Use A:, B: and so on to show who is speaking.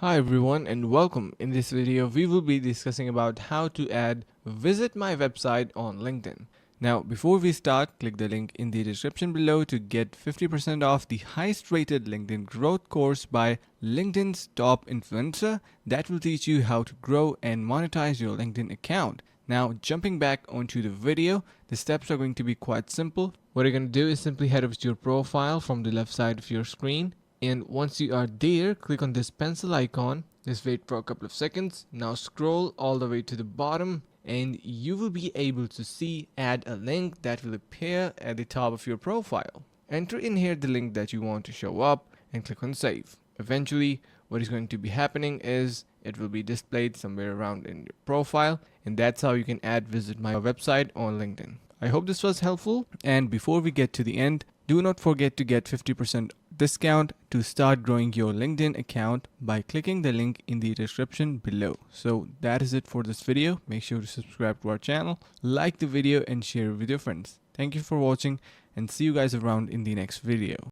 A: Hi everyone and welcome. In this video we will be discussing about how to add visit my website on LinkedIn. Now before we start, click the link in the description below to get 50% off the highest rated LinkedIn growth course by LinkedIn's top influencer that will teach you how to grow and monetize your LinkedIn account. Now jumping back onto the video, the steps are going to be quite simple. What you're going to do is simply head over to your profile from the left side of your screen. And once you are there, click on this pencil icon. Just wait for a couple of seconds. Now scroll all the way to the bottom and you will be able to see add a link that will appear at the top of your profile. Enter in here the link that you want to show up and click on save. Eventually, what is going to be happening is it will be displayed somewhere around in your profile, and that's how you can add visit my website on LinkedIn. I hope this was helpful, and before we get to the end, do not forget to get 50% discount to start growing your LinkedIn account by clicking the link in the description below. So that is it for this video. Make sure to subscribe to our channel, like the video and share it with your friends. Thank you for watching and see you guys around in the next video.